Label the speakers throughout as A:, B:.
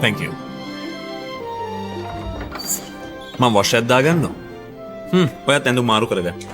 A: Thank you. මම wash එකක් දාගන්නවා. ඔයත් ඇඳුම් මාරු කරගන්න.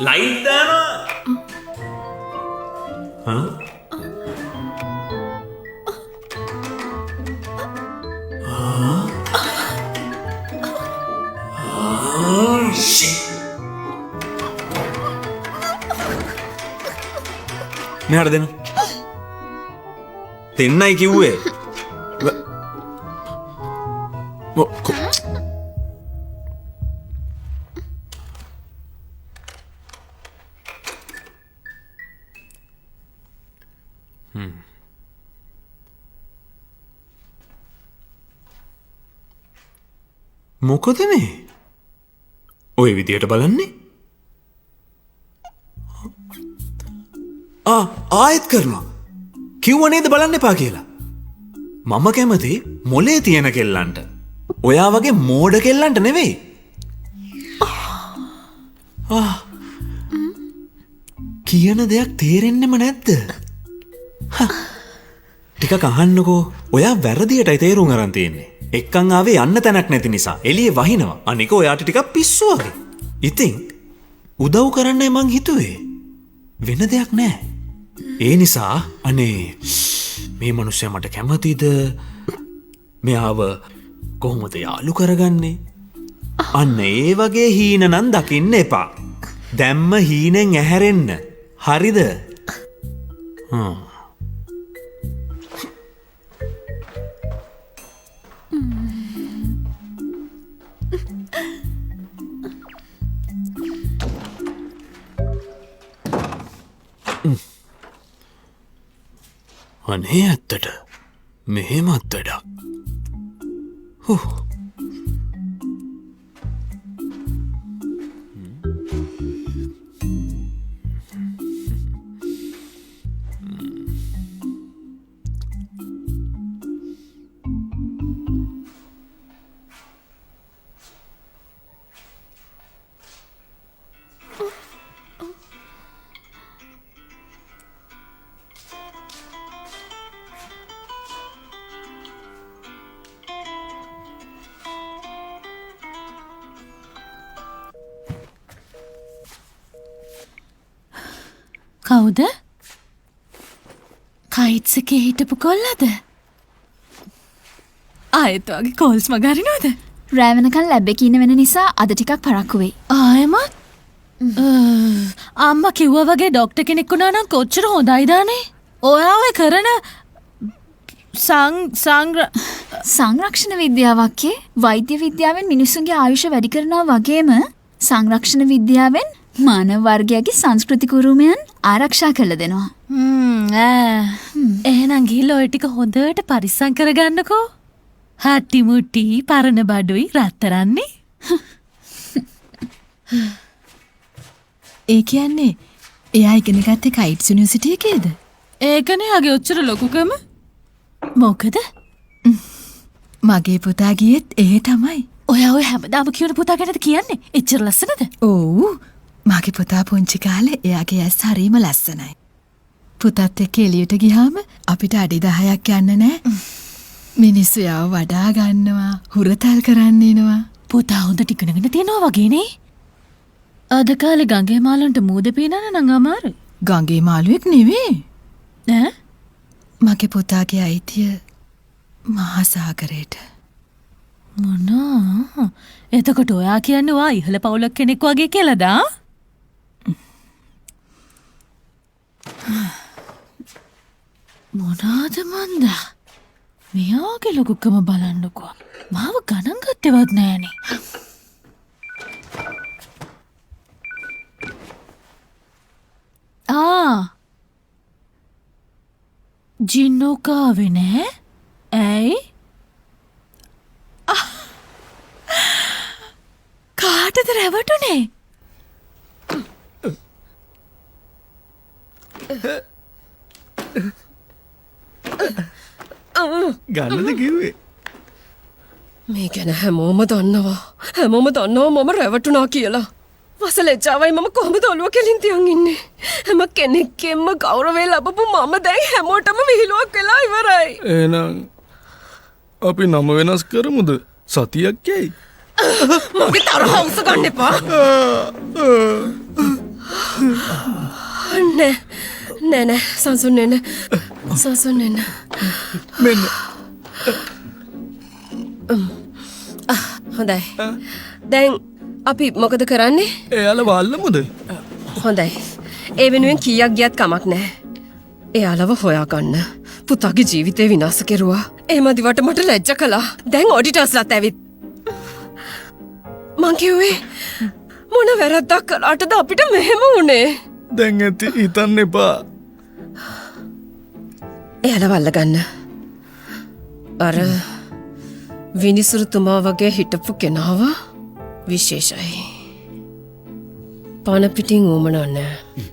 A: Light දානවා. මෙහාට දෙන්න. දෙන්නයි කිව්වේ. මොකද මේ? ඔය විදියට බලන්නේ? ආයෙත් කරනවා. කිව්ව නේද බලන්න එපා කියලා. මම කැමති මොලේ තියෙන කෙල්ලන්ට. ඔයා වගේ මෝඩ කෙල්ලන්ට නෙවෙයි. කියන දෙයක් තේරෙන්නෙම නැද්ද? ටිකක් අහන්නකෝ. ඔයා වැරදියටයි තේරුම් අරන් තියෙන්නේ. එක්කන් ආවේ යන්න තැනක් නැති නිසා එළියේ වහිනවා. අනික ඔයාට ටිකක් පිස්සු වගේ. ඉතින් උදව් කරන්නයි මං හිතුවේ. වෙන දෙයක් නෑ. ඒ නිසා අනේ මේ මිනිස්සයා මට කැමතිද? මෙයාව කොහොමද යාළු කරගන්නේ? අන්න ඒ වගේ හීන නම් දකින්න එපා. දැම්ම හීනෙන් ඇහැරෙන්න. හරිද? අනේ ඇත්තට මෙහෙමත් වැඩක්.
B: කවුද? කයිට්ස් එකේ හිටපු කොල්ලද? ආයෙත් වගේ කෝල්ස් මගහරිනවද?
C: රෑ වෙනකන් ලැබ් එකේ ඉන්න වෙන නිසා අද ටිකක් පරක්කු වෙයි.
B: ආයෙමත්? අම්මා කිව්වා වගේ ඩොක්ටර් කෙනෙක් වුණා නම් කොච්චර හොඳයිද අනේ? ඔයා ඔය කරන
C: සංරක්ෂණ විද්‍යාවක්කේ වෛද්‍ය විද්‍යාවෙන් මිනිස්සුන්ගේ ආයුෂ වැඩි කරනවා වගේම සංරක්ෂණ විද්‍යාවෙන් මානව වර්ගයාගේ සංස්කෘතික උරුමයන් ආරක්ෂා කරලා දෙනවා.
B: එහෙනම් ගිහලා ඔය ටික හොඳට පරිස්සම් කරගන්නකෝ. හට්ටි මුට්ටි පරණ බඩුයි රත්තරන්නේ.
D: ඒ කියන්නේ එයා ඉගෙන ගත්තේ කයිට්ස් යුනිවර්සිටි එකේද?
B: ඒකනේ ආගේ ඔච්චර ලොකුකම. මොකද?
D: මගේ පුතා ගියෙත් ඒ තමයි.
B: ඔයා ඔය හැමදාම කියන පුතා ගැනද කියන්නේ? එච්චර ලස්සනද?
D: ඔව්. මගේ පුතා පුංචි කාලේ එයාගේ ඇස් හරීම ලස්සනයි. පුතත් එක්ක එළියට ගියාම අපිට අඩි 10ක් යන්න නෑ. මිනිස්සු යව වඩා ගන්නවා, හුරතල් කරන්න එනවා.
B: පුතා හොඳට ඉගෙනගෙන තියෙනවා වගේනේ. අද කාලේ ගඟේ මාළුන්ට මූද පීනන්න නම් අමාරුයි.
D: ගඟේ මාළුවෙක් නෙවෙයි.
B: ඈ?
D: මගේ පුතාගේ අයිතිය මහා සාගරයට.
B: මොනා එතකොට ඔයා කියන්නවා ඉහළ පවුලක් කෙනෙක් වගේ කියලාදා? මොනාද මන්දා මෙයාගේ ලොකුකම බලන්නකෝ මාව ගණන් ගත්තේවත් නෑනේ. ජින්නෝකාවේ නෑ? ඇයි? කාටද රැවටුනේ?
A: ගන්නද කිව්වේ?
E: මේ ගැන හැමෝම දන්නවා. හැමෝම දන්නවා මම රැවටුණා කියලා. වසලෙච්චාවයි මම කොහොමද ඔළුව කෙලින් තියන් ඉන්නේ. හැම කෙනෙක්ගෙන්ම ගෞරවය ලැබපු මම දැන් හැමෝටම විහිළුවක් වෙලා ඉවරයි.
F: එහෙනම් අපි නම වෙනස් කරමුද? සතියක් යයි.
E: මගේ තරහ උස ගන්න එපා. නෑ සංසුන් වෙන්න. සංසුන් වෙන්න.
F: මෙන්න
E: හොඳයි. දැන් අපි මොකද කරන්නේ?
F: එයාලා වල්ලමුද?
E: හොඳයි. ඒ වෙනුවෙන් කීයක් ගියත් කමක් නැහැ. එයාලව හොයාගන්න. පුතාගේ ජීවිතේ විනාශ කෙරුවා. එහෙම දිවට මට ලැජ්ජ කළා. දැන් ඔඩිටර්ස්ලාත් ඇවිත්. මං කිව්වේ මොන වැරද්දක් කළාටද අපිට මෙහෙම වුනේ?
F: දැන් ඇති හිතන්න එපා.
E: එයාලව අල්ලගන්න. අර විනිසුරුතුමා වගේ හිටපු කෙනාව විශේෂයි. පණ පිටින් ඕමනා නැහැ.